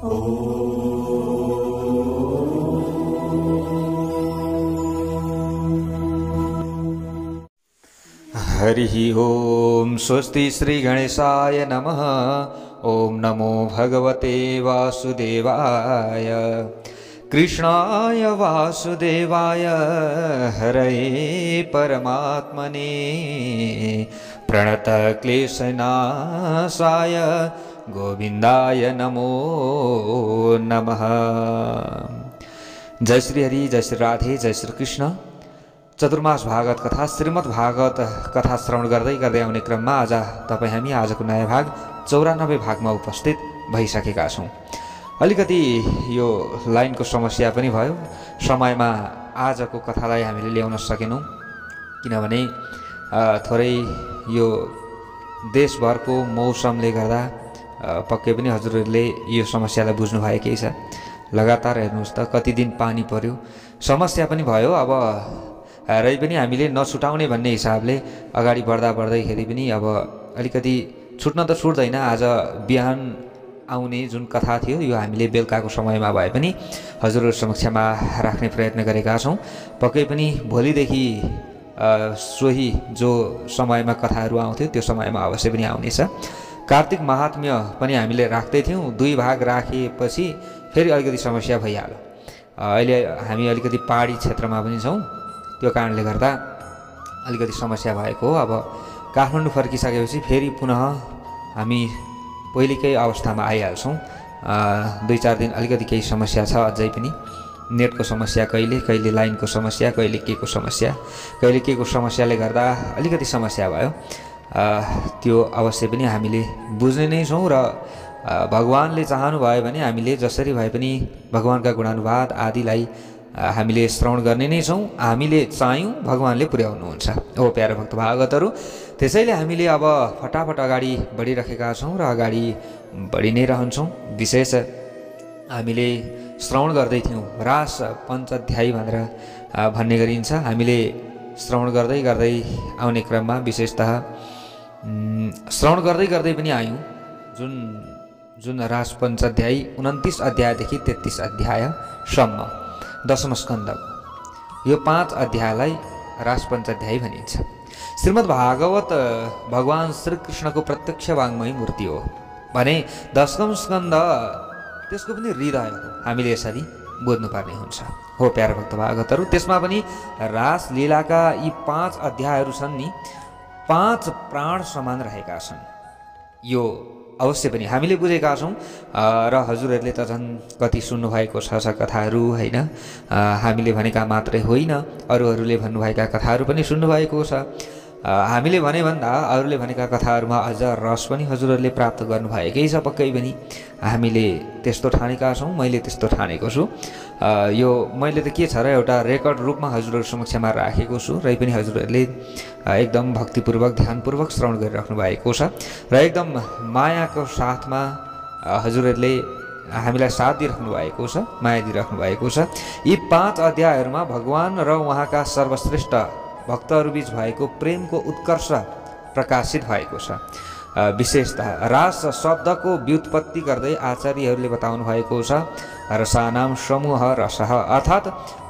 हरिः ओम स्वस्ति श्री गणेशाय नमः। ओम नमो भगवते वासुदेवाय। कृष्णाय वासुदेवाय हरये परमात्मने प्रणतक्लेशनाशाय गोविंदाय नमो नमः। जय श्री हरि, जय श्री राधे, जय श्री कृष्ण। चतुर्मास भागवत कथा श्रीमद् भागवत कथा श्रवण गर्दै गर्दै आउने क्रममा आज तपाईँ हामी आजको नयाँ भाग 94 भागमा उपस्थित भइसकेका छौँ। अलिकति यो लाइनको समस्या पनि भयो, समयमा आजको कथालाई हामीले ल्याउन सकेनौँ, किनभने थोरै यो देशभरको मौसमले गर्दा पक्कै पनि हजुरहरूले यो समस्यालाई बुझ्नु भएकै छ। लगातार हेर्नुहोस् त कति दिन पानी पर्यो, समस्या पनि भयो। अब रै पनि हामीले नछुटाउने भन्ने हिसाबले अगाडि बढ्दाखेरि पनि अब अलिकति छुट्न त छुट्दैन। आज बिहान आउने जुन कथा थियो यो हामीले बेलुकाको समयमा भए पनि हजुरहरू समक्षमा राख्ने प्रयत्न गरेका छौँ। पक्कै पनि भोलिदेखि सोही जो समयमा कथाहरू आउँथ्यो त्यो समयमा अवश्य पनि आउनेछ। कार्तिक महात्म्य पनि हामीले राख्दै थियौँ, 2 भाग राखेपछि फेरि अलिकति समस्या भइहाल्यो। अहिले हामी अलिकति पहाडी क्षेत्रमा पनि छौँ, त्यो कारणले गर्दा अलिकति समस्या भएको हो। अब काठमाडौँ फर्किसकेपछि फेरि पुनः हामी पहिलेकै अवस्थामा आइहाल्छौँ। 2-4 दिन अलिकति केही समस्या छ अझै पनि, नेटको समस्या, कहिले लाइनको समस्या, कहिले के को समस्याले गर्दा अलिकति समस्या भयो। त्यो अवश्य पनि हामीले बुझ्ने नै छौँ र भगवानले चाहनु भयो भने हामीले जसरी भए पनि भगवानका गुणानुवाद आदिलाई हामीले श्रवण गर्ने नै छौँ। हामीले चाह्यौँ भगवानले पुर्याउनुहुन्छ हो प्यारो भक्त भागवतहरू। त्यसैले हामीले अब फटाफट अगाडि बढिरहेका छौँ र अगाडि बढी नै रहन्छौँ। विशेष हामीले श्रवण गर्दै थियौँ, रास पञ्चाध्यायी भनेर भन्ने गरिन्छ। हामीले श्रवण गर्दै गर्दै आउने क्रममा विशेषतः श्रवण गर्दै गर्दै पनि आयौँ। जुन रास पञ्चाध्यायी 29 अध्यायदेखि 33 अध्यायसम्म 10औं स्कन्धको यो 5 अध्यायलाई रास पञ्चाध्यायी भनिन्छ। श्रीमद् भागवत भगवान श्रीकृष्णको प्रत्यक्ष वाङ्मय मूर्ति हो भने 10औं स्कन्ध त्यसको पनि हृदय हो, हामीले यसरी बुझ्नुपर्ने हुन्छ हो प्यारो भक्त भागवतहरू। त्यसमा पनि रास लीलाका यी 5 अध्यायहरू छन् नि, 5 प्राण समान रहेका छन्। यो अवश्य पनि हामीले बुझेका छौँ र हजुरहरूले त झन् कति सुन्नुभएको छ कथाहरू होइन। हामीले भनेका मात्रै होइन, अरूहरूले भन्नुभएका कथाहरू पनि सुन्नुभएको छ। हामीले भने भन्दा अरूले भनेका कथाहरूमा अझ रस पनि हजुरहरूले प्राप्त गर्नुभएकै छ पक्कै पनि। हामीले त्यस्तो ठानेका छौँ, मैले त्यस्तो ठानेको छु। यो मैले त के छ र एउटा रेकर्ड रूपमा हजुरहरू समक्षमा राखेको छु र पनि हजुरहरूले एकदम भक्तिपूर्वक ध्यानपूर्वक श्रवण गरिराख्नु भएको छ र एकदम मायाको साथमा हजुरहरूले हामीलाई साथ दिइराख्नु भएको छ, माया दिइराख्नु भएको छ। यी 5 अध्यायहरूमा भगवान र उहाँका सर्वश्रेष्ठ भक्तहरूबीच भएको प्रेमको उत्कर्ष प्रकाशित भएको छ। विशेषतः रास शब्दको व्युत्पत्ति गर्दै आचार्यहरूले बताउनु भएको छ रसानाम समूह रसः, अर्थात्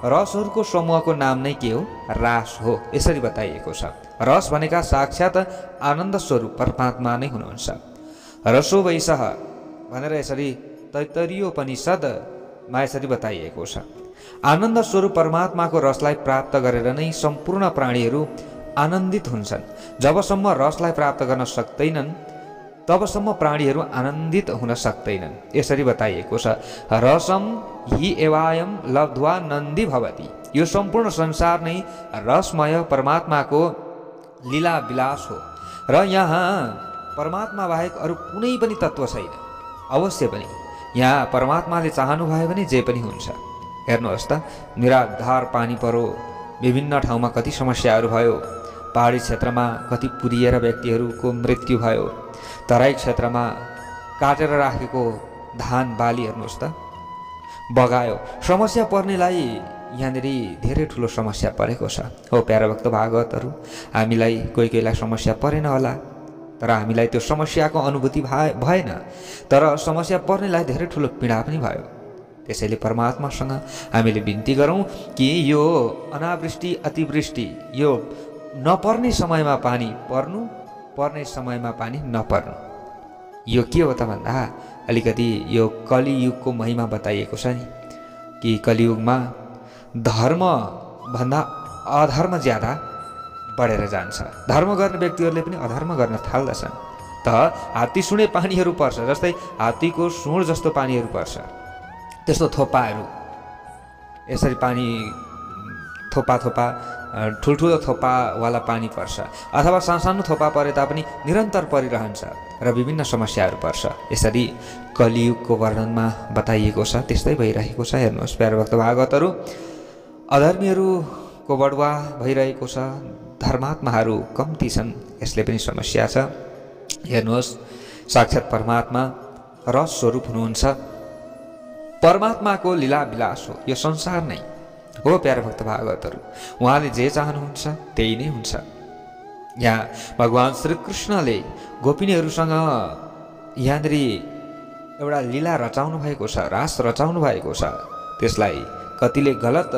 रसहरूको समूहको नाम नै के हो? रास हो, यसरी बताइएको छ। रस भनेका साक्षात् आनन्द स्वरूप परमात्मा नै हुनुहुन्छ। रसो वैसः भनेर यसरी तैत्तरीयोपनिषदमा यसरी बताइएको छ। आनन्द स्वरूप परमात्माको रसलाई प्राप्त गरेर नै सम्पूर्ण प्राणीहरू आनन्दित हुन्छन्। जबसम्म रसलाई प्राप्त गर्न सक्दैनन् तबसम्म प्राणीहरू आनन्दित हुन सक्दैनन्, यसरी बताइएको छ। रसम हि एवायम लब्ध्वा नन्दी भवति। यो सम्पूर्ण संसार नै रसमय परमात्माको लीला विलास हो र यहाँ परमात्मा बाहेक अरू कुनै पनि तत्त्व छैन। अवश्य पनि यहाँ परमात्माले चाहनु भयो भने जे पनि हुन्छ। हेर्नुहोस् त, निराधार पानी परो, विभिन्न ठाउँमा कति समस्याहरू भयो। पहाडी क्षेत्रमा कति पुरिएर व्यक्तिहरूको मृत्यु भयो। तराई क्षेत्रमा काटेर राखेको धान बाली हेर्नुहोस् त बगायो। समस्या पर्नेलाई यहाँनिर धेरै ठुलो समस्या परेको छ हो प्यारा भक्त भागवतहरू। हामीलाई कोही कोहीलाई समस्या परेन होला, तर हामीलाई त्यो समस्याको अनुभूति भएन, तर समस्या पर्नेलाई धेरै ठुलो पीडा पनि भयो। त्यसैले परमात्मासँग हामीले बिन्ती गरौँ कि यो अनावृष्टि अतिवृष्टि, यो नपर्ने समयमा पानी पर्नु, पर्ने समयमा पानी नपर्नु, यो के हो त भन्दा अलिकति यो कलियुगको महिमा बताइएको छ नि, कि कलियुगमा धर्म भन्दा अधर्म ज्यादा बढेर जान्छ। धर्म गर्ने व्यक्तिहरूले पनि अधर्म गर्न थाल्दछन्। त हात्ती सुँडे पानीहरू पर्छ, जस्तै हात्तीको सुँड जस्तो पानीहरू पर्छ, त्यस्तो थोपाहरू यसरी पानी थोपा थोपा ठुल्ठुलो थोपावाला पानी पर्छ, अथवा सानो थोपा परे तापनि निरन्तर परिरहन्छ र विभिन्न समस्याहरू पर्छ। यसरी कलियुगको वर्णनमा बताइएको छ, त्यस्तै भइरहेको छ। हेर्नुहोस् प्यारे भक्त भागवतहरू, अधर्मीहरूको बढुवा भइरहेको छ, धर्मात्माहरू कम्ती छन्, यसले पनि समस्या छ। हेर्नुहोस्, साक्षात् परमात्मा रस स्वरूप हुनुहुन्छ, परमात्माको लीला विलास हो यो संसार नै हो। प्यारे भक्त भागवतहरू, उहाँले जे चाहनुहुन्छ त्यही नै हुन्छ। यहाँ भगवान् श्रीकृष्णले गोपिनीहरूसँग यहाँनिर एउटा लीला रचाउनु भएको छ, रास रचाउनु भएको छ। त्यसलाई कतिले गलत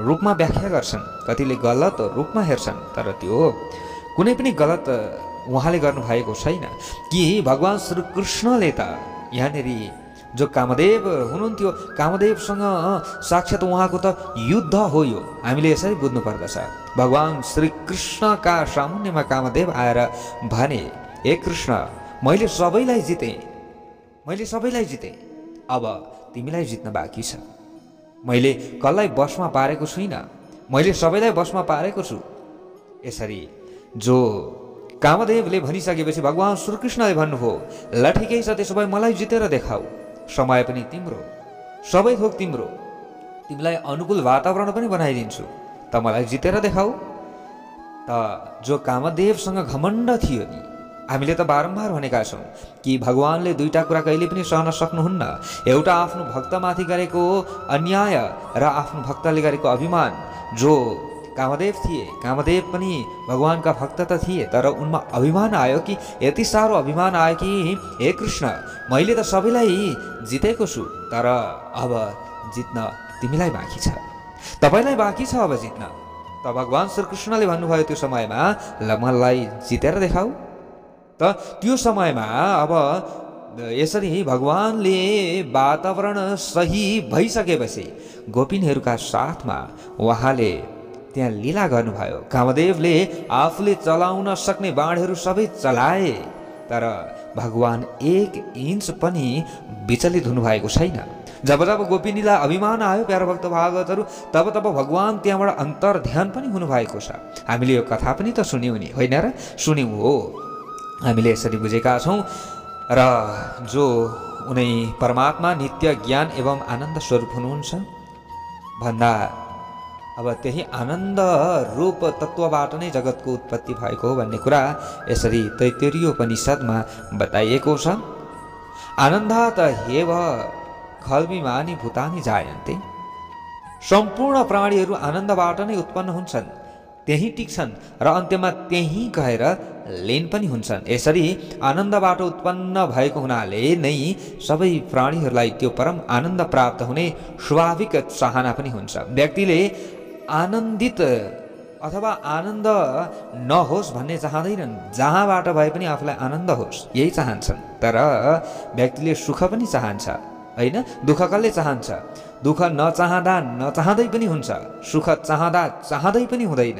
रूपमा व्याख्या गर्छन्, कतिले गलत रूपमा हेर्छन्, तर त्यो कुनै पनि गलत उहाँले गर्नुभएको छैन। कि भगवान् श्रीकृष्णले त यहाँनिर जो कामदेव हुनुहुन्थ्यो, कामदेवसँग साक्षात् उहाँको त युद्ध हो। यो हामीले यसरी बुझ्नु पर्दछ। भगवान् श्रीकृष्णका सामुन्यमा कामदेव आएर भने, हे कृष्ण, मैले सबैलाई जितेँ, अब तिमीलाई जित्न बाँकी छ। मैले कसलाई बसमा पारेको छुइनँ, मैले सबैलाई बसमा पारेको छु। यसरी जो कामदेवले भनिसकेपछि भगवान् श्रीकृष्णले भन्नुभयो, ल ठिकै छ, त्यसो भए मलाई जितेर देखाऊ। समय पनि तिम्रो, सबै थोक तिम्रो, तिमीलाई अनुकूल वातावरण पनि बनाइदिन्छु, त मलाई जितेर देखाऊ। त जो कामदेवसँग घमण्ड थियो नि, हामीले त बारम्बार भनेका छौँ कि भगवानले दुईटा कुरा कहिले पनि सहन सक्नुहुन्न। एउटा आफ्नो भक्तमाथि गरेको अन्याय र आफ्नो भक्तले गरेको अभिमान। जो कामदेव थिए, कामदेव पनि भगवानका भक्त त थिए, तर उनमा अभिमान आयो कि यति साह्रो अभिमान आयो कि हे कृष्ण, मैले त सबैलाई जितेको छु, तर अब जित्न तिमीलाई बाँकी छ, तपाईँलाई बाँकी छ अब जित्न। त भगवान् श्रीकृष्णले भन्नुभयो त्यो समयमा, ल मलाई जितेर देखाऊ। त त्यो समयमा अब यसरी भगवानले वातावरण सही भइसकेपछि गोपिनीहरूका साथमा उहाँले त्यहाँ लीला गर्नुभयो। कामदेवले आफूले चलाउन सक्ने बाणहरू सबै चलाए, तर भगवान एक इन्च पनि विचलित हुनुभएको छैन। जब जब गोपिनीलाई अभिमान आयो प्यारो भक्त भागवतहरू, तब तब भगवान त्यहाँबाट अन्तर्ध्यान पनि हुनुभएको छ। हामीले यो कथा पनि त सुन्यौँ नि, होइन र? सुन्यौँ हो, हामीले यसरी बुझेका छौँ। र जो उनी परमात्मा नित्य ज्ञान एवं आनन्द स्वरूप हुनुहुन्छ भन्दा अब त्यही आनन्द रूप तत्त्वबाट नै जगतको उत्पत्ति भएको हो भन्ने कुरा यसरी तैत्तिरीयोपनिषदमा बताइएको छ। आनन्दात् ह्येव खल्विमानि भूतानि जायन्ते। सम्पूर्ण प्राणीहरू आनन्दबाट नै उत्पन्न हुन्छन्, त्यही टिक्छन् र अन्त्यमा त्यही गएर लीन पनि हुन्छन्। यसरी आनन्दबाट उत्पन्न भएको हुनाले नै सबै प्राणीहरूलाई त्यो परम आनन्द प्राप्त हुने स्वाभाविक चाहना पनि हुन्छ। व्यक्तिले आनन्दित अथवा आनन्द नहोस् भन्ने चाहँदैनन्, जहाँबाट भए पनि आफूलाई आनन्द होस् यही चाहन्छन्। तर व्यक्तिले सुख पनि चाहन्छ, होइन? दुःख कसले चाहन्छ? दुःख नचाहँदै पनि हुन्छ, सुख चाहँदै पनि हुँदैन।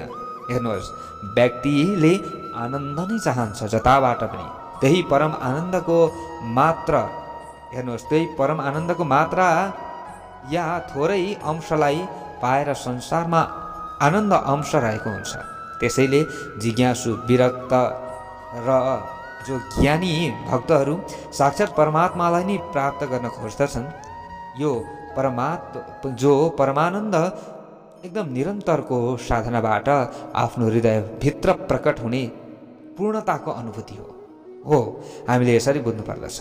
हेर्नुहोस्, व्यक्तिले आनन्द नै चाहन्छ जताबाट पनि। त्यही परम आनन्दको मात्र, हेर्नुहोस्, त्यही परम आनन्दको मात्रा या थोरै अंशलाई पाएर संसारमा आनन्द अंश रहेको हुन्छ। त्यसैले जिज्ञासु, विरक्त र जो ज्ञानी भक्तहरू साक्षात् परमात्मालाई नै प्राप्त गर्न खोज्दछन्। यो जो परमानन्द एकदम निरन्तरको साधनाबाट आफ्नो हृदयभित्र प्रकट हुने पूर्णताको अनुभूति हो। हामीले यसरी बुझ्नु पर्दछ।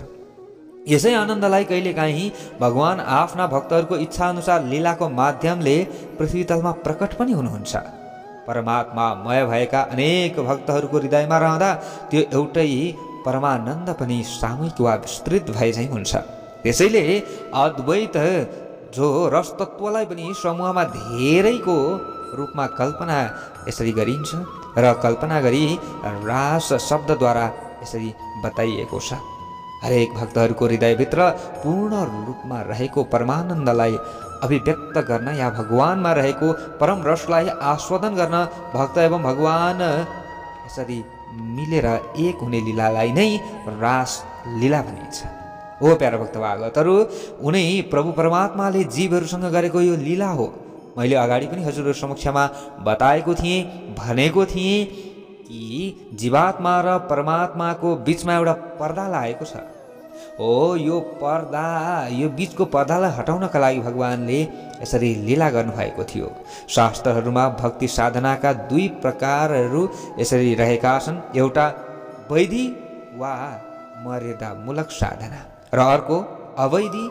यसै आनन्दलाई कहिलेकाहीँ भगवान आफ्ना भक्तहरूको इच्छाअनुसार लीलाको माध्यमले पृथ्वी तलमा प्रकट पनि हुनुहुन्छ। परमात्मामय भएका अनेक भक्तहरूको हृदयमा रहँदा त्यो एउटै परमानन्द पनि सामूहिक वा विस्तृत भए झैँ हुन्छ। त्यसैले अद्वैत जो रस तत्त्वलाई पनि समूहमा धेरैको रूपमा कल्पना यसरी गरिन्छ र कल्पना गरी रास शब्दद्वारा यसरी बताइएको छ। हरेक भक्तहरूको हृदयभित्र पूर्ण रूपमा रहेको परमानन्दलाई अभिव्यक्त गर्न या भगवानमा रहेको परम रसलाई आस्वादन गर्न भक्त एवं भगवान यसरी मिलेर एक हुने लीलालाई नै रास लीला भनिन्छ। हो प्यारा भक्त भागवतहरू, उनै प्रभु परमात्माले जीवहरूसँग गरेको यो लीला हो। मैले अगाडि पनि हजुरहरू समक्षमा बताएको थिएँ, भनेको थिएँ कि जीवात्मा र परमात्माको बिचमा एउटा पर्दा लागेको छ। हो यो पर्दा, यो बिचको पर्दालाई हटाउनका लागि भगवानले यसरी लीला गर्नुभएको थियो। शास्त्रहरूमा भक्ति साधनाका दुई प्रकारहरू यसरी रहेका छन्, एउटा वैधि वा मर्यादामूलक साधना र अर्को अवैधि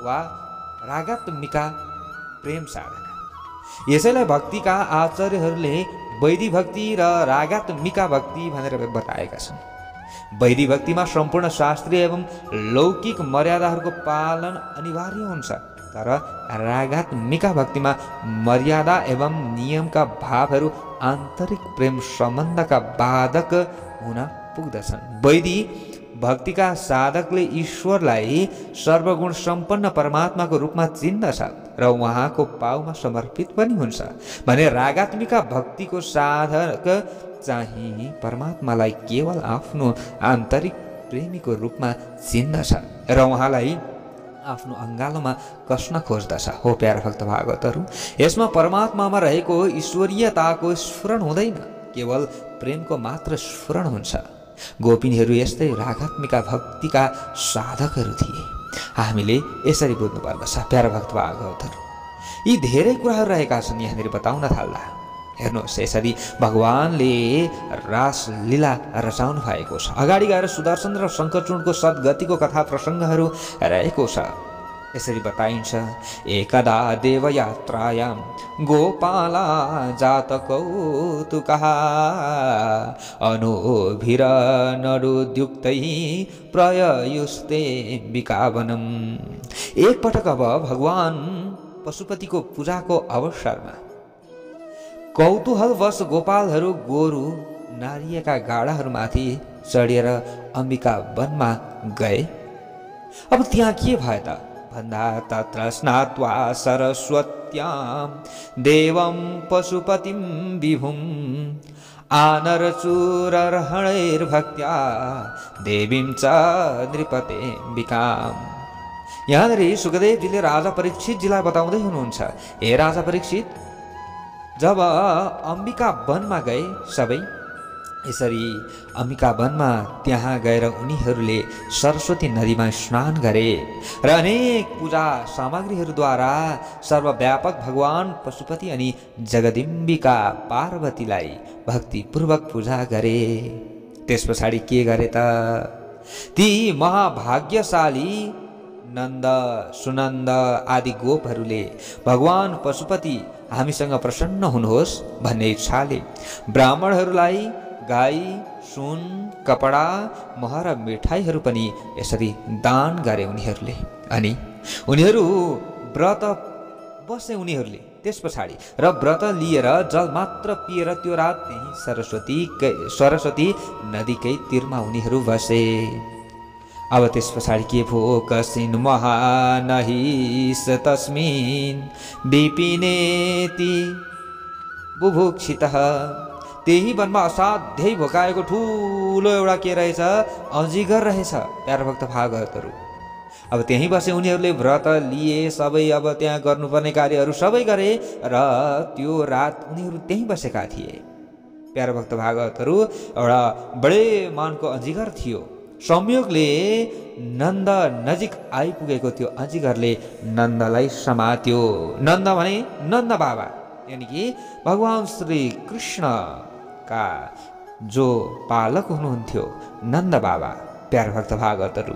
वा रागात्मिका प्रेम साधना। यसैलाई भक्तिका आचार्यहरूले वैधि भक्ति र रागात्मिका भक्ति भनेर बताएका छन्। वैधि भक्तिमा सम्पूर्ण शास्त्रीय एवं लौकिक मर्यादाहरूको पालन अनिवार्य हुन्छ, तर रागात्मिका भक्तिमा मर्यादा एवं नियमका भावहरू आन्तरिक प्रेम सम्बन्धका बाधक हुन पुग्दछन्। वैधि भक्तिका साधकले ईश्वरलाई सर्वगुण सम्पन्न परमात्माको रूपमा चिन्दछ र उहाँको पाउमा समर्पित पनि हुन्छ भने रागात्मिका भक्तिको साधक चाहिँ परमात्मालाई केवल आफ्नो आन्तरिक प्रेमीको रूपमा चिन्दछ र उहाँलाई आफ्नो अङ्गालोमा कस्न खोज्दछ। हो प्यारा भक्त भागवतहरू, यसमा परमात्मामा रहेको ईश्वरीयताको स्फुरण हुँदैन, केवल प्रेमको मात्र स्फुरण हुन्छ। गोपिनीहरू यस्तै रागात्मिका भक्तिका साधकहरू थिए। हामीले यसरी बुझ्नुपर्दछ प्यारा भक्त भागवतहरू। यी धेरै कुराहरू रहेका छन् यहाँनिर बताउन थाल्दा। हेर्नुहोस्, यसरी भगवानले रास लीला रचाउनु भएको छ। अगाडि गएर सुदर्शन र शङ्खचूडको सद्गतिको कथा प्रसङ्गहरू रहेको छ। यसरी बताइन्छ, एकदा देवयात्रायां गोपाला जात कौतुकः अनोभिरनडुद्युक्तै प्रययुस्ते विकावनम्। एक पटक अब भगवान पशुपतिको पूजाको अवसरमा कौतूहलवश गोपालहरू गोरु नारिएका गाडाहरूमाथि चढेर अम्बिका वनमा गए। अब त्यहाँ के भयो त भन्दा तत्र स्नात्वा सरस्वत्यां देवं पशुपतिं विभुं आनरचूरर्हणैर्भक्त्या देवीं च नृपतेऽम्बिकाम्। यहाँनिर सुखदेवजीले राजा परीक्षितजीलाई बताउँदै हुनुहुन्छ, हे राजा परीक्षित, जब अम्बिका वनमा गए सबै, यसरी अम्बिका वनमा त्यहाँ गएर उनीहरूले सरस्वती नदीमा स्नान गरे र अनेक पूजा सामग्रीहरूद्वारा सर्वव्यापक भगवान पशुपति अनि जगदम्बिका पार्वतीलाई भक्तिपूर्वक पूजा गरे। त्यस पछाडि के गरे त? ती महाभाग्यशाली नन्द सुनन्द आदि गोपहरूले भगवान पशुपति हामीसँग प्रसन्न हुनुहोस् भन्ने इच्छाले ब्राह्मणहरूलाई गाई, सुन, कपडा, मह र मिठाईहरू पनि यसरी दान गरे उनीहरूले। अनि उनीहरू व्रत बसे उनीहरूले त्यस पछाडि र व्रत लिएर जल मात्र पिएर त्यो रात त्यही सरस्वती नदीकै तीरमा उनीहरू बसे। अब त्यस पछाडि के भो? कसिन महानहिस तस्मिन् विपिनेति बुभुक्षितः। त्यही वनमा असाध्यै भोकाएको ठुलो एउटा के रहेछ? अजिगर रहेछ प्यारा भक्त भागवतहरू। अब त्यहीँ बसे उनीहरूले व्रत लिए, सबै अब त्यहाँ गर्नुपर्ने कार्यहरू सबै गरे र त्यो रात उनीहरू त्यहीँ बसेका थिए। प्यारा भक्त भागवतहरू, एउटा बडे मानको अजिगर थियो। संयोगले नन्द नजिक आइपुगेको त्यो अजिगरले नन्दलाई समात्यो। नन्द भने नन्द बाबा, यानि कि भगवान श्री कृष्णका जो पालक हुनुहुन्थ्यो नन्द बाबा। प्यारा भक्त भागवतहरू,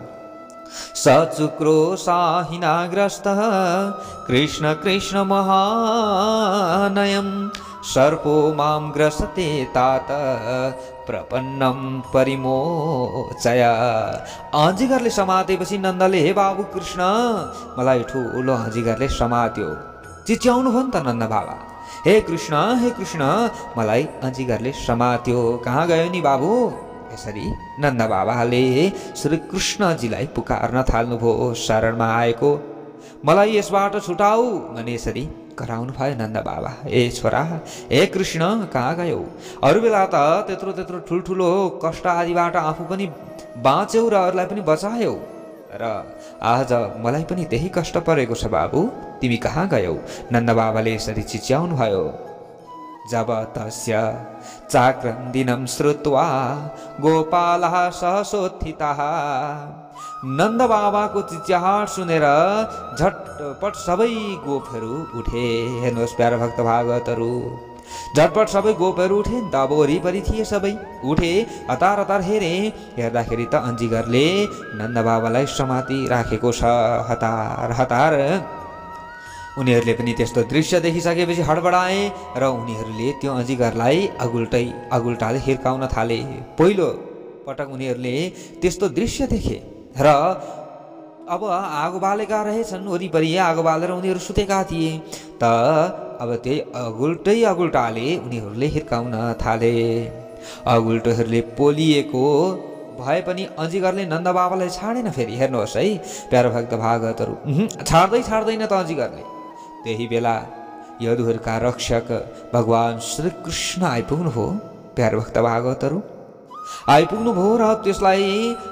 सचुक्रोशाहिनाग्रस्तः कृष्ण कृष्ण महानयं सर्पो मां ग्रसते तात प्रपन्नम परिमोचय। अजिङ्गरले समातेपछि नन्दले हे बाबु कृष्ण मलाई ठुलो अजिङ्गरले समात्यो। चिच्याउनु भयो नि त नन्द बाबा, हे कृष्ण मलाई अजिङ्गरले समात्यो, कहाँ गयो नि बाबु? यसरी नन्द बाबाले श्री कृष्णजीलाई पुकार्न थाल्नुभयो। शरणमा आएको मलाई यसबाट छुटाऊ भने यसरी कराउनु भयो नन्द बाबा। ए छोरा, ए कृष्ण कहाँ गयौ? अरू बेला त त्यत्रो ठुल्ठुलो कष्ट आदिबाट आफू पनि बाँच्यौ र अरूलाई पनि बचायौ, र आज मलाई पनि त्यही कष्ट परेको छ बाबु, तिमी कहाँ गयौ? नन्द बाबाले यसरी चिच्याउनु भयो। जब तस्य चाक्रन्दिनं श्रुत्वा गोपालः सहसोत्थितः। नन्द बाबाको चिच्याहाट सुनेर झटपट सबै गोपहरू उठे। हेर्नुहोस् प्यारा भक्त भागवतहरू, झटपट सबै गोपहरू उठे नि त। अब वरिपरि थिए सबै उठे, हतार हतार हेर्दाखेरि त अजिङ्गरले नन्द बाबालाई समाति राखेको छ हतार हतार। उनीहरूले पनि त्यस्तो दृश्य देखिसकेपछि हडबडाए र उनीहरूले त्यो अजिङ्गरलाई अगुल्टाले हिर्काउन थाले। पहिलो पटक उनीहरूले त्यस्तो दृश्य देखे र अब आगो बालेका रहेछन्, वरिपरि आगो बालेर उनीहरू सुतेका थिए। त अब त्यही अगुल्टाले उनीहरूले हिर्काउन थाले। अगुल्टोहरूले पोलिएको भए पनि अजिङ्गरले नन्द बाबालाई छाडेन। फेरि हेर्नुहोस् है प्यारो भक्त भागवतहरू, छाड्दैन त अजिङ्गरले। त्यही बेला यदुहरूका रक्षक भगवान् श्रीकृष्ण आइपुग्नु हो। प्यारो भक्त भागवतहरू आइपुग्नु भयो र त्यसलाई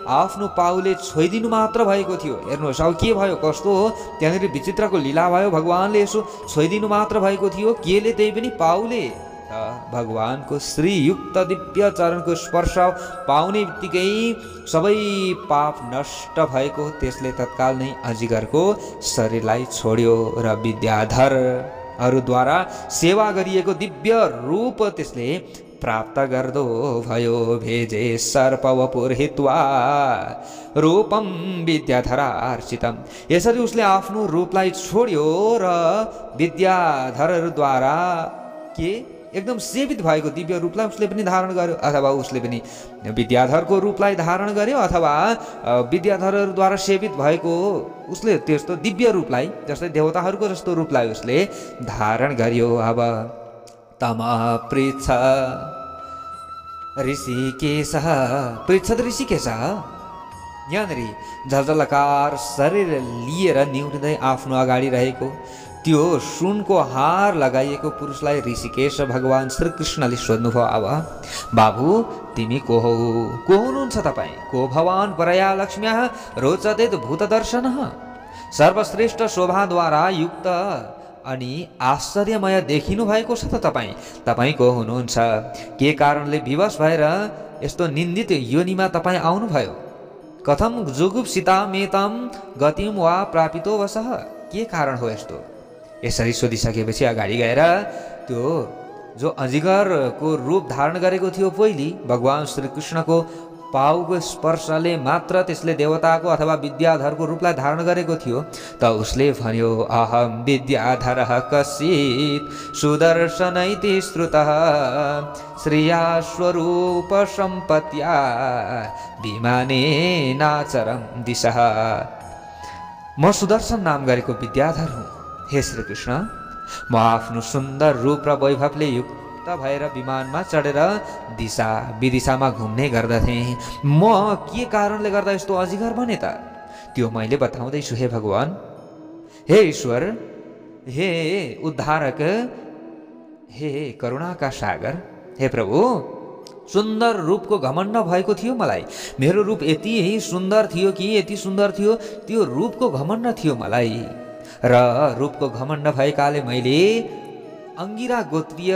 आफ्नो पाउले छोइदिनु मात्र भएको थियो। हेर्नुहोस् अब के भयो, कस्तो हो त्यहाँनिर विचित्रको लीला भयो। भगवान्ले यसो छोइदिनु मात्र भएको थियो, केले? त्यही पनि पाउले। भगवानको श्रीयुक्त दिव्य चरणको स्पर्श पाउने बित्तिकै सबै पाप नष्ट भएको। त्यसले तत्काल नै अजिङ्गरको शरीरलाई छोड्यो र विद्याधरहरूद्वारा सेवा गरिएको दिव्य रूप त्यसले प्राप्त गर्दो भयो। भेजे सर्पवपुर हित्वा रूपम विद्याधरार्चितम। यसरी उसले आफ्नो रूपलाई छोड्यो र विद्याधरहरूद्वारा के एकदम सेवित भएको दिव्य रूपलाई उसले पनि धारण गर्यो, अथवा उसले पनि विद्याधरको रूपलाई धारण गर्यो, अथवा विद्याधरहरूद्वारा सेवित भएको उसले त्यस्तो दिव्य रूपलाई, जस्तै देवताहरूको जस्तो रूपलाई उसले धारण गर्यो। अब तम पृच्छ ऋषिकेश, पृच्छद ऋषिकेश। यहाँनिर झलझलकार शरीर लिएर निहुरिँदै आफ्नो अगाडि रहेको त्यो सुनको हार लगाइएको पुरुषलाई ऋषिकेश भगवान् श्रीकृष्णले सोध्नुभयो। अब बाबु तिमी को हौ? को हुनुहुन्छ तपाईँ? को भवान् परया लक्ष्म्याः रोचते भूतदर्शनः। सर्वश्रेष्ठ शोभाद्वारा युक्त अनि आश्चर्यमय देखिनु भएको छ त तपाईँ को हुनुहुन्छ? के कारणले विवश भएर यस्तो निन्दित योनिमा तपाईँ आउनुभयो? कथम जुगुप्सितामेतम गतिम वा प्रापितो वसः। के कारण हो यस्तो? यसरी सोधिसकेपछि अगाडि गएर त्यो जो अजिङ्गरको रूप धारण गरेको थियो पहिले, भगवान् श्रीकृष्णको पाउको स्पर्शले मात्र त्यसले देवताको अथवा विद्याधरको रूपलाई धारण गरेको थियो। त उसले भन्यो, अहम विद्याधरः कश्चित् सुदर्शनैति श्रुतः श्रिया स्वरूप सम्पत्या विमानेनाचरं दिशः। म सुदर्शन नाम गरेको विद्याधर हुँ। हे श्रीकृष्ण, म आफ्नो सुन्दर रूप र वैभवले युक्त भएर विमानमा चढेर दिशा विदिशामा घुम्ने गर्दथे। म के कारणले गर्दा यस्तो अजिङ्गर बने त? त्यो मैले बताउँदैछु। हे भगवान्, हे ईश्वर, हे उद्धारक, हे करुणाका सागर, हे प्रभु, सुन्दर रूपको घमण्ड भएको थियो मलाई। मेरो रूप यति सुन्दर थियो कि यति सुन्दर थियो, त्यो रूपको घमण्ड थियो मलाई। र रूपको घमण्ड भएकाले मैले अंगिरा गोत्रीय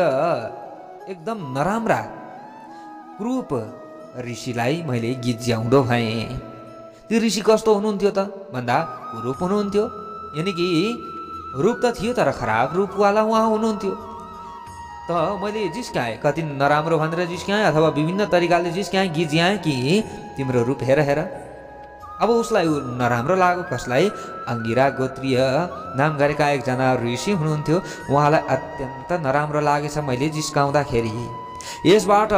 एकदम नराम्रा क्रूप ऋषिलाई मैले गिज्याउँदो भएँ। त्यो ऋषि कस्तो हुनुहुन्थ्यो त भन्दा कुरूप हुनुहुन्थ्यो। यानि कि रूप त थियो तर खराब रूपवाला उहाँ हुनुहुन्थ्यो। त मैले जिस्काएँ, कति नराम्रो भनेर जिस्काएँ अथवा विभिन्न तरिकाले जिस्काएँ, गिज्याएँ कि तिम्रो रूप हेर हेर अब उसलाई नराम्रो लाग्यो कसलाई? अङ्गिरा गोत्रीय नाम गरेका एकजना ऋषि हुनुहुन्थ्यो। उहाँलाई अत्यन्त नराम्रो लागेछ मैले जिस्काउँदाखेरि। यसबाट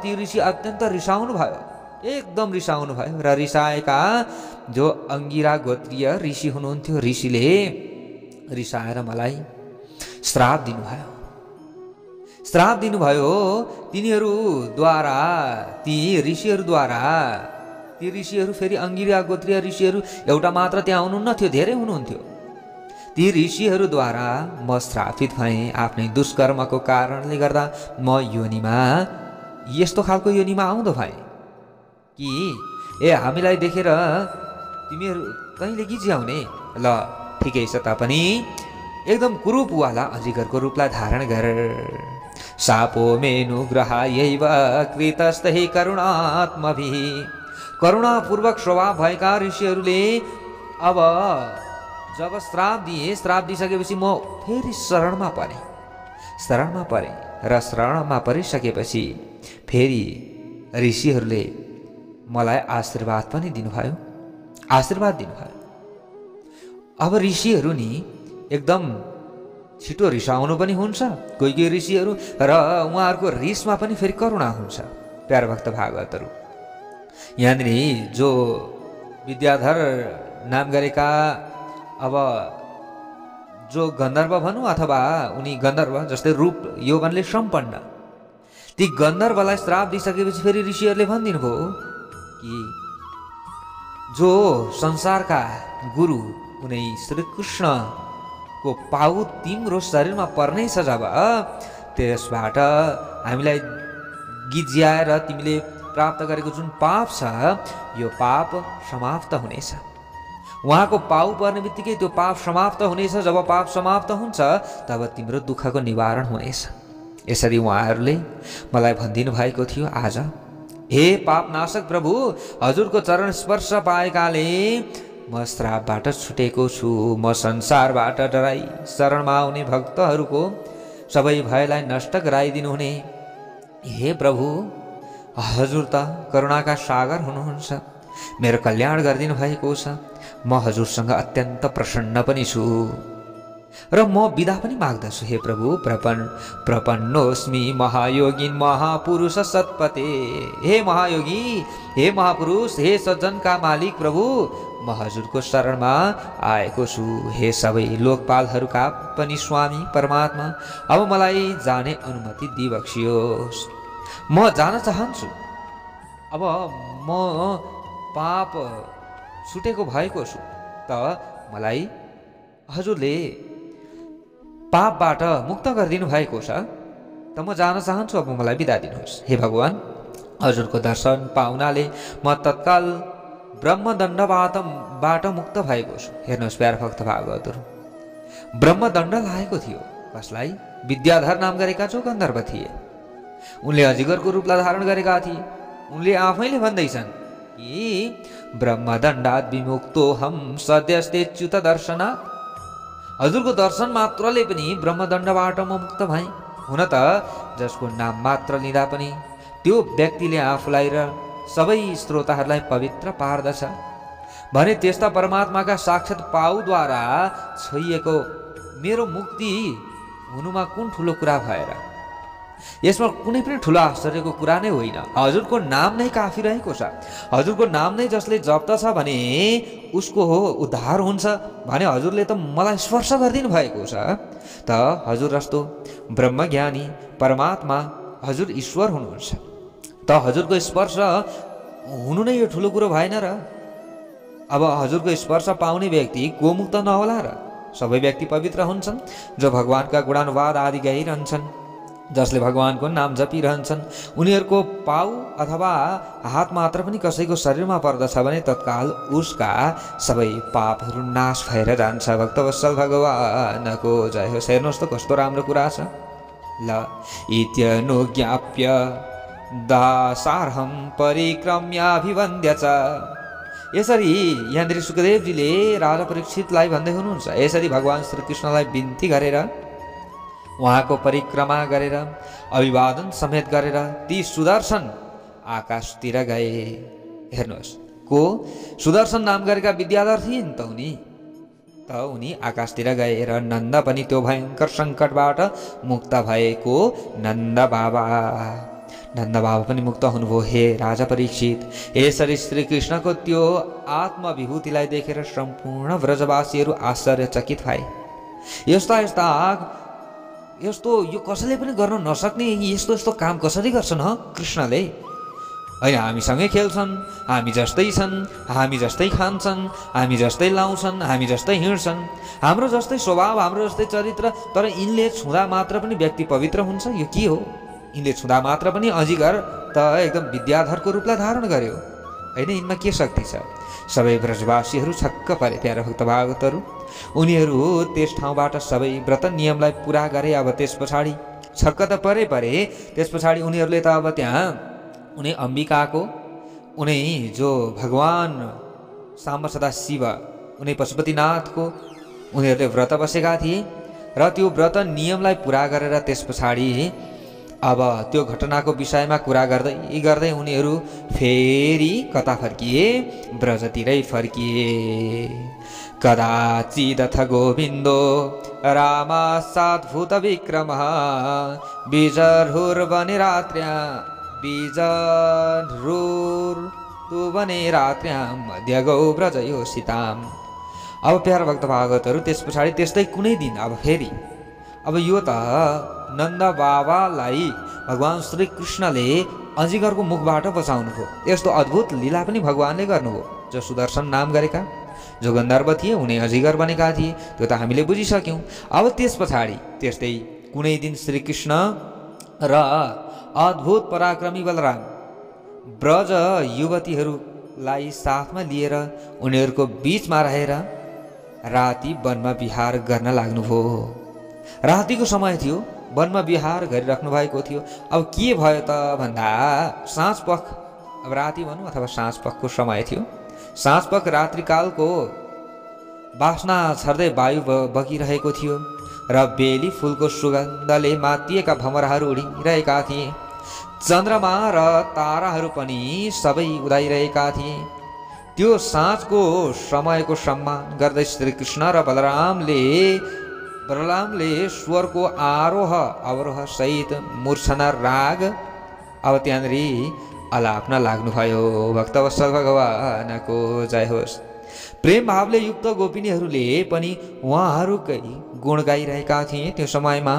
ती ऋषि अत्यन्त रिसाउनु भयो, एकदम रिसाउनु भयो। र रिसाएका जो अङ्गिरा गोत्रीय ऋषि हुनुहुन्थ्यो, ऋषिले रिसाएर मलाई श्राप दिनुभयो। श्राप दिनुभयो तिनीहरूद्वारा, ती ऋषिहरूद्वारा। ती ऋषिहरू फेरि अङ्गिरा गोत्रीय ऋषिहरू एउटा मात्र त्यहाँ हुनुहुन्न थियो, धेरै हुनुहुन्थ्यो। ती ऋषिहरूद्वारा म श्रापित भएँ आफ्नै दुष्कर्मको कारणले गर्दा। म योनिमा, यस्तो खालको योनिमा आउँदो भएँ कि हामीलाई देखेर तिमीहरू कहिले गिज्याउने? ल ठिकै छ, तापनि एकदम कुरूपवाला अजिगरको रूपलाई धारण गर। सापो मेनुग्रहायैव कृतस्तै करुणात्मभिः। करुणापूर्वक स्वभाव भएका ऋषिहरूले अब जब श्राप दिइसकेपछि म फेरि शरणमा परेँ। र शरणमा परिसकेपछि फेरि ऋषिहरूले मलाई आशीर्वाद पनि दिनुभयो। अब ऋषिहरू नि एकदम छिटो रिसाउनु पनि हुन्छ कोही ऋषिहरू, र उहाँहरूको रिसमा पनि फेरि करुणा हुन्छ। प्यार भक्त भागवतहरू, यहाँनिर जो विद्याधर नाम गरेका, अब जो गन्धर्व भनौँ अथवा उनी गन्धर्व जस्तै रूप यौवनले सम्पन्न, ती गन्धर्वलाई श्राप दिइसकेपछि फेरि ऋषिहरूले भनिदिनु भयो कि जो संसारका गुरु उनी श्रीकृष्णको पाउ तिम्रो शरीरमा पर्नेछ, जब त्यसबाट हामीलाई गिज्याएर तिमीले प्राप्त गरेको जुन पाप छ, यो पाप समाप्त हुनेछ। उहाँको पाउ पर्ने बित्तिकै त्यो पाप समाप्त हुनेछ। जब पाप समाप्त हुन्छ तब तिम्रो दुःखको निवारण हुनेछ। यसरी उहाँहरूले मलाई भनिदिनु भएको थियो। आज हे पापनाशक प्रभु, हजुरको चरण स्पर्श पाएकाले म श्रापबाट छुटेको छु। म संसारबाट डराई शरणमा आउने भक्तहरूको सबै भयलाई नष्ट गराइदिनुहुने हे प्रभु, हजुर त करुणाका सागर हुनुहुन्छ। मेरो कल्याण गरिदिनु भएको छ। म हजुरसँग अत्यन्त प्रसन्न पनि छु र म बिदा पनि माग्दछु। हे प्रभु, प्रपन्नोस्मि महायोगिन महापुरुष सत्पते। हे महायोगी, हे महापुरुष, हे सज्जनका मालिक प्रभु, म हजुरको शरणमा आएको छु। हे सबै लोकपालहरूका पनि स्वामी परमात्मा, अब मलाई जाने अनुमति दिबक्सियोस्। म जान चाहन्छु। अब म पाप छुटेको भएको छु, त मलाई हजुरले पापबाट मुक्त गरिदिनु भएको छ, त म जान चाहन्छु। अब मलाई बिदा दिनुहोस्। हे भगवान, हजुरको दर्शन पाउनाले म तत्काल ब्रह्मदण्डबाट मुक्त भएको छु। हेर्नुहोस् प्यार भक्त भागवतहरू, ब्रह्मदण्ड लागेको थियो कसलाई? विद्याधर नाम गरेका जो गन्धर्व थिए। उनले अजिगरको रूपलाई धारण गरेका थिए। उनले आफैले भन्दैछन् कि ब्रह्मदण्डात् विमुक्तोऽहं सद्यस्तेच्युत दर्शनात्। हजुरको दर्शन मात्रले पनि ब्रह्मदण्डबाट म मुक्त भएँ। हुन त जसको नाम मात्र लिँदा पनि त्यो व्यक्तिले आफूलाई र सबै श्रोताहरूलाई पवित्र पार्दछ भने त्यस्ता परमात्माका साक्षात् पाउद्वारा छोइएको मेरो मुक्ति हुनुमा कुन ठुलो कुरा भएर? यसमा कुनै पनि ठुलो आश्चर्यको कुरा नै होइन। हजुरको नाम नै काफी रहेको छ। हजुरको नाम नै जसले जप्दछ भने उसको उद्धार हुन्छ भने हजुरले त मलाई स्पर्श गरिदिनु भएको छ। त हजुर जस्तो ब्रह्मज्ञानी परमात्मा हजुर ईश्वर हुनुहुन्छ, त हजुरको स्पर्श हुनु नै यो ठुलो कुरो भएन र? अब हजुरको स्पर्श पाउने व्यक्ति को मुक्त नहोला र? सबै व्यक्ति पवित्र हुन्छन् जो भगवानका गुणानुवाद आदि गाइरहन्छन्, जसले भगवानको नाम जपिरहन्छन्। उनीहरूको पाउ अथवा हात मात्र पनि कसैको शरीरमा पर्दछ भने तत्काल उसका सबै पापहरू नाश भएर जान्छ। भक्तवत्सल भगवानको जय होस्। हेर्नुहोस् त कस्तो राम्रो कुरा छ। ल इत्यनुज्ञाप्य दासार्हं परिक्रम्याभिवन्द्य च। यसरी यहाँनिर सुखदेवजीले राजा परीक्षितलाई भन्दै हुनुहुन्छ, यसरी भगवान श्रीकृष्णलाई बिन्ती गरेर उहाँको परिक्रमा गरेर अभिवादन समेत गरेर ती सुदर्शन आकाशतिर गए। हेर्नुहोस् को सुदर्शन नाम गरेका विद्याधर थिए नि त उनी आकाशतिर गए र नन्द पनि त्यो भयङ्कर सङ्कटबाट मुक्त भएको नन्द बाबा पनि मुक्त हुनुभयो। हे राजा परीक्षित, यसरी श्रीकृष्णको त्यो आत्मविभूतिलाई देखेर सम्पूर्ण व्रजवासीहरू आश्चर्यचकित भए। यस्तो यो कसैले पनि गर्न नसक्ने यस्तो काम कसरी गर्छन् कृष्णले? होइन, हामीसँगै खेल्छन्, हामी जस्तै छन्, हामी जस्तै खान्छन्, हामी जस्तै लाउँछन्, हामी जस्तै हिँड्छन्, हाम्रो जस्तै स्वभाव, हाम्रो जस्तै चरित्र, तर यिनले छुँदा मात्र पनि व्यक्ति पवित्र हुन्छ। यो के हो? यिनले छुँदा मात्र पनि अजिगर त एकदम विद्याधरको रूपलाई धारण गर्यो। होइन, यिनमा के शक्ति छ? सबै ब्रजवासीहरू छक्क परे। प्यारा भक्त भागवतहरू, उनीहरू त्यस ठाउँबाट सबै व्रत नियमलाई पुरा गरे। अब त्यस पछाडि छक्क त परे, त्यस पछाडि उनीहरूले त अब त्यहाँ उनी अम्बिकाको, उनी जो भगवान साम्ब सदा शिव, उनी पशुपतिनाथको उनीहरूले व्रत बसेका थिए र त्यो व्रत नियमलाई पुरा गरेर त्यस पछाडि अब त्यो घटनाको विषयमा कुरा गर्दै गर्दै उनीहरू फेरि कता फर्किए? ब्रजतिरै फर्किए। कदाचिदथ गोविन्दो रामासाद्भुत विक्रमः बिजर्हुर्वने रात्र्यां मध्यगौ व्रजयोषिताम्। अब प्यारा भक्त भागवतहरू, त्यस पछाडि त्यस्तै कुनै दिन अब फेरि अब यो त नन्द बाबालाई भगवान श्री कृष्णले अजिगरको मुखबाट बचाउनु भयो। यस्तो अद्भुत लीला पनि भगवानले गर्नुभयो। जो सुदर्शन नाम गरेका जो गन्धर्व थिए उनी अजिगर बनेका थिए, त्यो त हामीले बुझिसक्यौँ। अब त्यस पछाडि त्यस्तै कुनै दिन श्रीकृष्ण र अद्भुत पराक्रमी बलराम ब्रज युवतीहरूलाई साथमा लिएर उनीहरूको बिचमा रहेर राति वनमा विहार गर्न लाग्नुभयो। रातिको समय थियो, वनमा विहार गरिराख्नु भएको थियो। अब के भयो त भन्दा साँझ पख, अब राति भनौँ अथवा साँझ पखको समय थियो। साँझ पख रात्रिकालको बास्ना छर्दै वायु बगिरहेको थियो र बेली फुलको सुगन्धले मातिएका भमराहरू उडिरहेका थिए। चन्द्रमा र ताराहरू पनि सबै उदाइरहेका थिए। त्यो साँझको समयको सम्मान गर्दै श्रीकृष्ण र बलरामले स्वरको आरोह अवरोह सहित मूर्छना राग अब त्यहाँनिर अलाप्न लाग्नुभयो। भक्तवत्सल भगवानको जय होस्। प्रेम भावले युक्त गोपिनीहरूले पनि उहाँहरूकै गुण गाइरहेका थिए। त्यो समयमा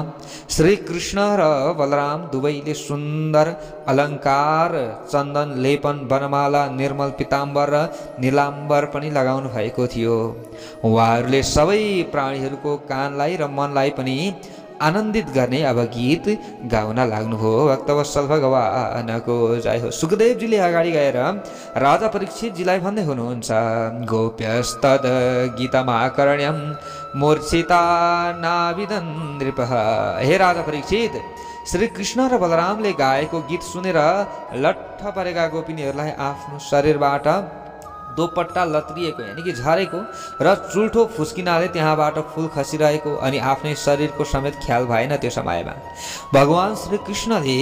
श्रीकृष्ण र बलराम दुवैले सुन्दर अलङ्कार, चन्दन लेपन, वनमाला, निर्मल पिताम्बर र नीलाम्बर पनि लगाउनु भएको थियो। उहाँहरूले सबै प्राणीहरूको कानलाई र मनलाई पनि आनन्दित गर्ने अब गीत गाउन लाग्नुभयो। भक्तवत्सल भगवानको जय हो। सुखदेवजीले अगाडि गएर राजा परीक्षितजीलाई भन्दै हुनुहुन्छ, गोप्यस्तद गीतमाकर्ण्यं मूर्छिता नाविदन नृपः। हे राजा परीक्षित, श्रीकृष्ण र बलरामले गाएको गीत सुनेर लट्ठ परेका गोपिनीहरूलाई आफ्नो शरीरबाट दोपट्टा लत्रिएको यानि कि झरेको र चुल्ठो फुस्किनाले त्यहाँबाट फुल खसिरहेको अनि आफ्नै शरीरको समेत ख्याल भएन। त्यो समयमा भगवान श्रीकृष्णले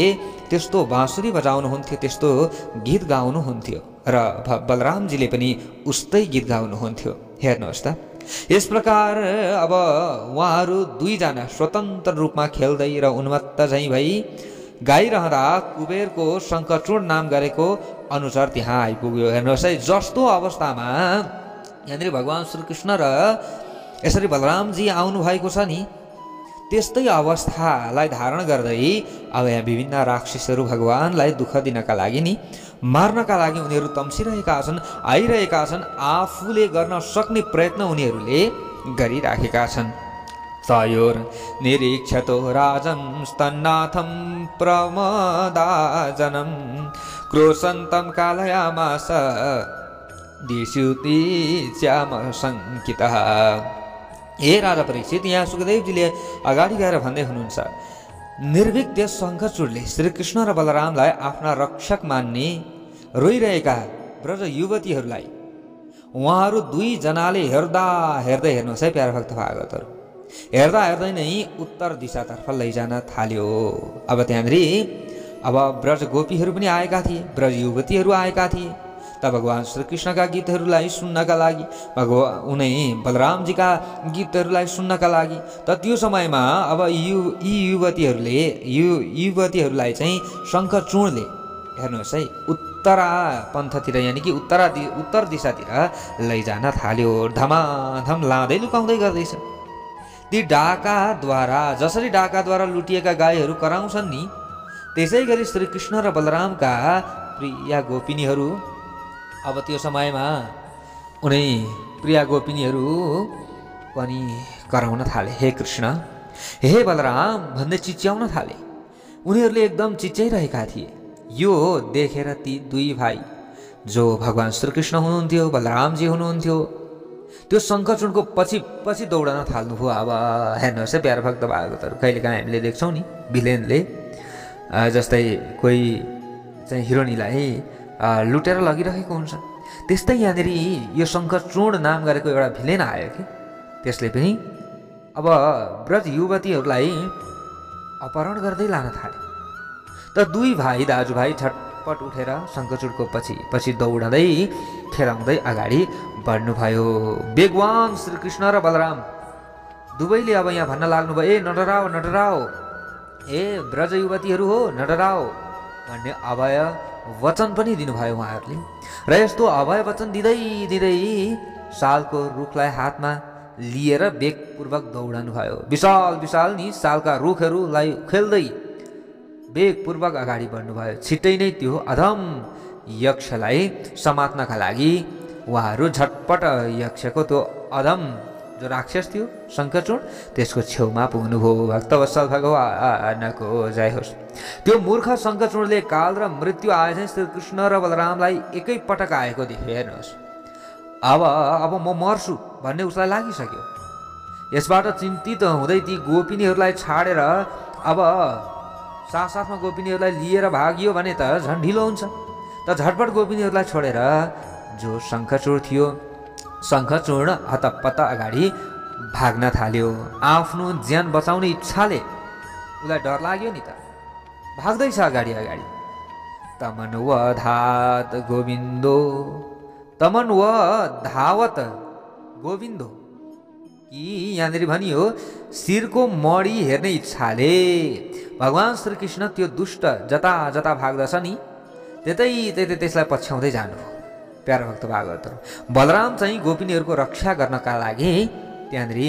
त्यस्तो बाँसुरी बजाउनुहुन्थ्यो, त्यस्तो गीत गाउनुहुन्थ्यो र बलरामजीले पनि उस्तै गीत गाउनुहुन्थ्यो। हेर्नुहोस् त, यस प्रकार अब उहाँहरू दुईजना स्वतन्त्र रूपमा खेल्दै र उन्मत्त झैँ भई गाइरहँदा कुबेरको शङ्खचूर्ण नाम गरेको अनुसार त्यहाँ आइपुग्यो। हेर्नुहोस् है, जस्तो अवस्थामा यहाँनिर भगवान श्रीकृष्ण र यसरी बलरामजी आउनु भएको छ नि, त्यस्तै अवस्थालाई धारण गर्दै अब यहाँ विभिन्न राक्षसहरू भगवानलाई दुःख दिनका लागि नि, मार्नका लागि उनीहरू तम्सिरहेका छन्, आइरहेका छन्। आफूले गर्न सक्ने प्रयत्न उनीहरूले गरिराखेका छन्। तयोर निरीक्षतो राजं स्तन्नाथं प्रमदाजनं क्रोशन्तं कालयामास दिशुति च्याम सङ्कितः। हे राजा परीक्षित, यहाँ सुखदेवजीले अगाडि गएर भन्दै हुनुहुन्छ, निर्भीक त्यस शङ्खचूडले श्रीकृष्ण र बलरामलाई आफ्ना रक्षक मान्ने रोइरहेका ब्रज युवतीहरूलाई उहाँहरू दुईजनाले हेर्दा हेर्दै, हेर्नुहोस् है प्यारा भक्त भागवतहरू, हेर्दा हेर्दै नै उत्तर दिशातर्फ लैजान थाल्यो। अब त्यहाँनिर अब ब्रज गोपीहरू पनि आएका थिए, ब्रज युवतीहरू आएका थिए। त भगवान् श्रीकृष्णका गीतहरूलाई सुन्नका लागि उनै बलरामजीका गीतहरूलाई सुन्नका लागि त त्यो समयमा अब यी युवतीहरूलाई चाहिँ शङ्खचूडले हेर्नुहोस् है उत्तरा पन्थतिर यानि कि उत्तर दिशातिर लैजान थाल्यो। धमाधम लाँदै लुकाउँदै गर्दैछ। ती डाकाद्वारा जसरी डाकाद्वारा लुटिएका गाईहरू कराउँछन् नि त्यसै गरी श्रीकृष्ण र बलरामका प्रिया गोपिनीहरू अब त्यो समयमा उनै प्रिया गोपिनीहरू पनि कराउन थाले। हे कृष्ण, हे बलराम भन्दै चिच्याउन थाले। उनीहरूले एकदम चिच्याइरहेका थिए। यो देखेर ती दुई भाइ जो भगवान् श्रीकृष्ण हुनुहुन्थ्यो, बलरामजी हुनुहुन्थ्यो, त्यो शङ्खचूडको पछि दौडन थाल्नुभयो। अब हेर्नुहोस् है प्यारा भक्त भागवतहरू, कहिलेकाहीँ हामीले देख्छौँ नि भिलेनले जस्तै कोही चाहिँ हिरोइनलाई लुटेर लगिरहेको हुन्छ, त्यस्तै यहाँनिर यो शङ्खचूड नाम गरेको एउटा भिलेन आयो कि त्यसले पनि अब व्रज युवतीहरूलाई अपहरण गर्दै लान थाले। त दुई भाइ दाजुभाइ झटपट उठेर शङ्खचूडको पछि दौडँदै खेलाउँदै अगाडि बढ्नुभयो। बेगवान श्रीकृष्ण र बलराम दुवैले अब यहाँ भन्न लाग्नुभयो, ए नडराओ, ए ब्रज युवतीहरू हो नडराओ भन्ने अभय वचन पनि दिनुभयो उहाँहरूले। र यस्तो अभय वचन दिँदै सालको रुखलाई हातमा लिएर वेगपूर्वक दौडनु भयो। विशाल नि सालका रुखहरूलाई खेल्दै वेगपूर्वक अगाडि बढ्नुभयो। छिट्टै नै त्यो अधम यक्षलाई समात्नका लागि उहाँहरू झटपट यक्षको त्यो अधम जो राक्षस थियो शङ्खचूड त्यसको छेउमा पुग्नुभयो। भक्तवत्सल भगवानको जय होस्। त्यो मूर्ख शङ्खचूडले काल र मृत्यु आए चाहिँ श्रीकृष्ण र बलरामलाई एकै पटक आएको देख्यो। हेर्नुहोस्, अब म मर्छु भन्ने उसलाई लागिसक्यो। यसबाट चिन्तित हुँदै ती गोपिनीहरूलाई छाडेर अब साथसाथमा गोपिनीहरूलाई लिएर भागियो भने त झन् ढिलो हुन्छ। त झटपट गोपिनीहरूलाई छोडेर जो शङ्खचूड थियो, शङ्खचूड हतपत्त अगाडि भाग्न थाल्यो। आफ्नो ज्यान बचाउने इच्छाले उसलाई डर लाग्यो नि त, भाग्दैछ अगाडि। तमन्वधात गोविन्दो कि यहाँनिर भनियो शिरको मडी हेर्ने इच्छाले भगवान् श्रीकृष्ण त्यो दुष्ट जता भाग्दछ नि त्यतै त्यसलाई पछ्याउँदै जानुभयो। प्यारा भक्त भागवतहरू, बलराम चाहिँ गोपिनीहरूको रक्षा गर्नका लागि त्यहाँनिर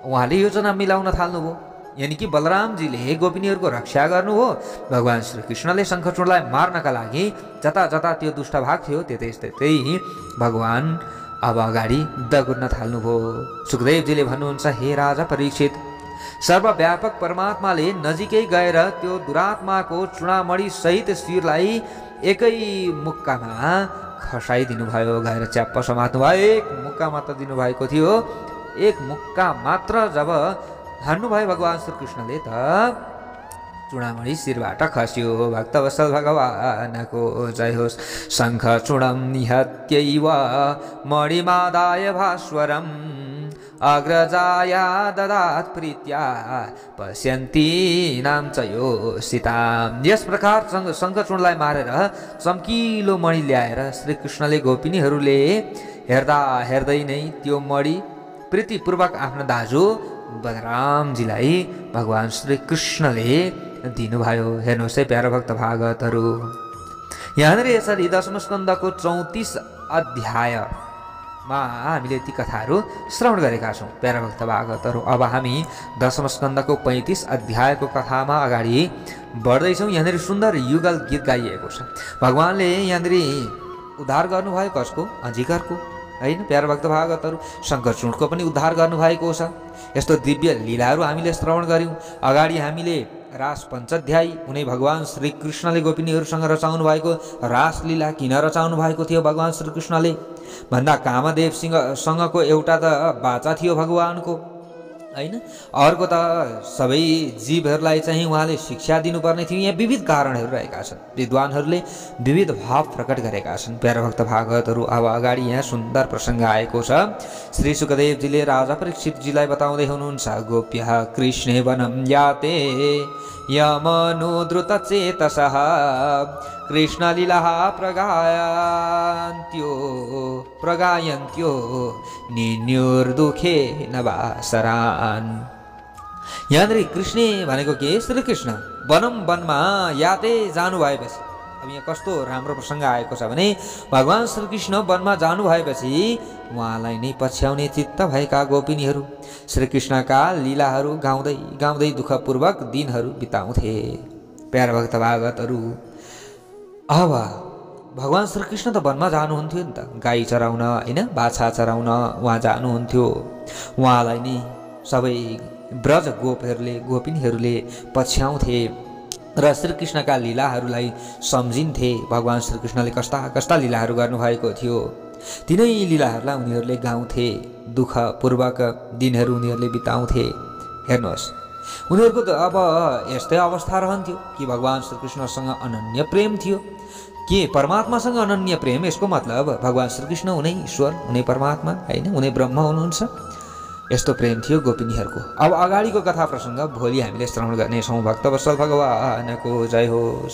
उहाँले योजना मिलाउन थाल्नुभयो। यानि कि बलरामजीले गोपिनीहरूको रक्षा गर्नु हो, भगवान् श्रीकृष्णले शङ्खचूडलाई मार्नका लागि जता त्यो दुष्ट भाग थियो त्यतै भगवान् अब अगाडि दगुर्न थाल्नुभयो। सुखदेवजीले भन्नुहुन्छ, हे राजा परीक्षित, सर्वव्यापक परमात्माले नजिकै गएर त्यो दुरात्माको चूडामणि सहित शिरलाई एकै मुक्कामा खसाइदिनु भयो। गएर च्याप्प समात्नु भयो। एक मुक्का मात्र दिनुभएको थियो। एक मुक्का मात्र जब हान्नुभयो भगवान् श्रीकृष्णले त चूडामणि शिरबाट खस्यो। भक्तवत्सल भगवानको जय होस्। शङ्खचूडं निहत्यैव मणिमादाय भास्वरम् अग्रजाया ददात् प्रीत्या पश्यन्तीनां च यो सीताम्। यस प्रकार शङ्खचूडलाई मारेर चम्किलो मणि ल्याएर श्रीकृष्णले गोपिनीहरूले हेर्दै नै त्यो मणि प्रीतिपूर्वक आफ्नो दाजु बलरामजीलाई भगवान् श्रीकृष्णले दिनुभयो। हेर्नुहोस् है प्यारो भक्त भागवतहरू, यहाँनिर यसरी दशम स्कन्धको 34 अध्यायमा हामीले ती कथाहरू श्रवण गरेका छौँ। प्यारा भक्त भागवतहरू, अब हामी दशम स्कन्धको 35 अध्यायको कथामा अगाडि बढ्दैछौँ। यहाँनिर सुन्दर युगल गीत गाइएको छ। भगवान्ले यहाँनिर उद्धार गर्नुभयो कसको? अजिकरको, होइन प्यारा भक्त भागवतहरू। शङ्खचूडको पनि उद्धार गर्नुभएको छ। यस्तो दिव्य लीलाहरू हामीले श्रवण गऱ्यौँ। अगाडि हामीले रास पञ्चाध्यायी उनी भगवान् श्रीकृष्णले गोपिनीहरूसँग रचाउनु भएको रासलीला किन रचाउनु भएको थियो भगवान् श्रीकृष्णले भन्दा कामदेवसँगको एउटा त बाचा थियो भगवानको, होइन, अर्को त सबै जीवहरूलाई चाहिँ उहाँले शिक्षा दिनुपर्ने थियो। यहाँ विविध कारणहरू रहेका छन्। विद्वानहरूले विविध भाव प्रकट गरेका छन्। प्यारा भक्त भागवतहरू, अब अगाडि यहाँ सुन्दर प्रसङ्ग आएको छ। श्री सुखदेवजीले राजा परीक्षितजीलाई बताउँदै हुनुहुन्छ, गोप्यः कृष्णे वनं याते यमनो द्रुतचेतसः कृष्ण लीला प्रगायन्त्यो निन्युर्दुखे नवासरान्। यहाँनिर कृष्ण भनेको के? श्रीकृष्ण वनमा यातै जानु भएपछि, अब यहाँ कस्तो राम्रो प्रसङ्ग आएको छ भने भगवान् श्रीकृष्ण वनमा जानु भएपछि उहाँलाई नै पछ्याउने चित्त भएका गोपिनीहरू श्रीकृष्णका लीलाहरू गाउँदै गाउँदै दुःखपूर्वक दिनहरू बिताउँथे। प्यारा भक्त भागवतहरू, अब भगवान् श्रीकृष्ण त वनमा जानुहुन्थ्यो नि त, गाई चराउन होइन, बाछा चराउन उहाँ जानुहुन्थ्यो। उहाँलाई नै सबै ब्रज गोपिनीहरूले पछ्याउँथे र श्रीकृष्णका लीलाहरूलाई सम्झिन्थे। भगवान् श्रीकृष्णले कस्ता कस्ता लीलाहरू गर्नुभएको थियो तिनै लीलाहरूलाई उनीहरूले गाउँथे, दुःखपूर्वक दिनहरू उनीहरूले बिताउँथे। हेर्नुहोस्, उनीहरूको त अब यस्तै अवस्था रहन्थ्यो कि भगवान् श्रीकृष्णसँग अनन्य प्रेम थियो। के परमात्मासँग अनन्य प्रेम? यसको मतलब भगवान् श्रीकृष्ण उनै ईश्वर, उनै परमात्मा होइन, उनै ब्रह्म हुनुहुन्छ। यस्तो प्रेम थियो गोपिनीहरूको। अब अगाडिको कथा प्रसङ्ग भोलि हामीले श्रवण गर्नेछौँ। भक्तवत्सल भगवानको जय होस्।